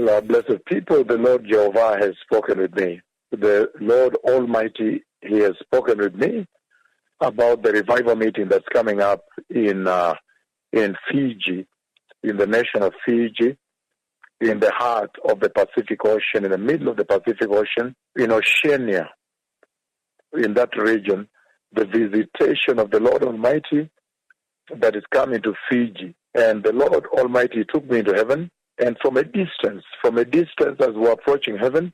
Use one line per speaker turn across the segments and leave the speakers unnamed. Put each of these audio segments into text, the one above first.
Well, blessed people, the Lord Jehovah has spoken with me. The Lord Almighty, He has spoken with me about the revival meeting that's coming up in Fiji, in the nation of Fiji, in the heart of the Pacific Ocean, in the middle of the Pacific Ocean, in Oceania, in that region, the visitation of the Lord Almighty that is coming to Fiji. And the Lord Almighty took me into heaven, and from a distance as we're approaching heaven,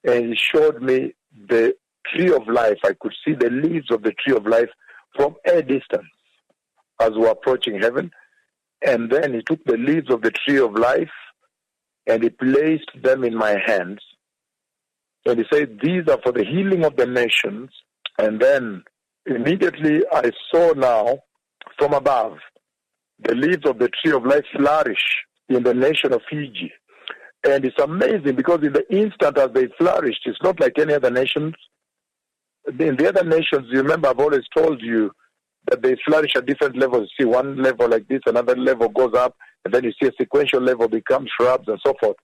and He showed me the tree of life. I could see the leaves of the tree of life from a distance as we're approaching heaven. And then He took the leaves of the tree of life and He placed them in my hands. And He said, these are for the healing of the nations. And then immediately I saw now from above the leaves of the tree of life flourish in the nation of Fiji. And it's amazing because in the instant as they flourished, it's not like any other nations. In the other nations, you remember I've always told you that they flourish at different levels. You see one level like this, another level goes up, and then you see a sequential level becomes shrubs and so forth.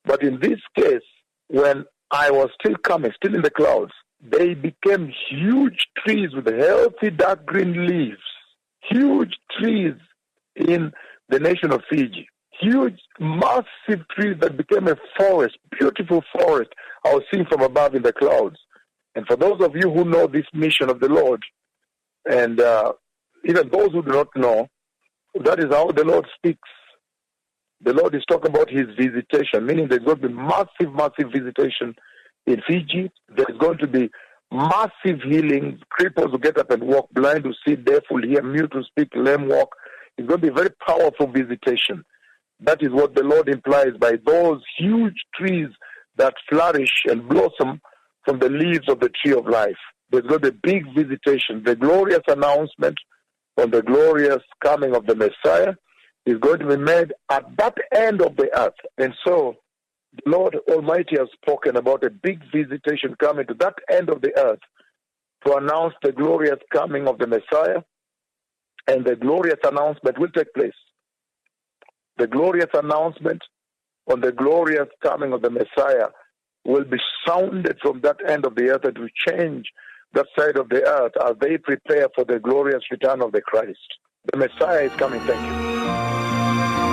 But in this case, when I was still coming, still in the clouds, they became huge trees with healthy dark green leaves. Huge trees in the nation of Fiji. Huge, massive trees that became a forest, beautiful forest I was seeing from above in the clouds. And for those of you who know this mission of the Lord, and even those who do not know, that is how the Lord speaks. The Lord is talking about His visitation, meaning there's going to be massive visitation in Fiji. There's going to be massive healings. Cripples will get up and walk, blind will see, deaf will hear, mute will speak, lame walk. It's going to be a very powerful visitation. That is what the Lord implies by those huge trees that flourish and blossom from the leaves of the tree of life. There's going to be a big visitation. The glorious announcement on the glorious coming of the Messiah is going to be made at that end of the earth. And so the Lord Almighty has spoken about a big visitation coming to that end of the earth to announce the glorious coming of the Messiah, and the glorious announcement will take place. The glorious announcement on the glorious coming of the Messiah will be sounded from that end of the earth and will change that side of the earth as they prepare for the glorious return of the Christ. The Messiah is coming. Thank you.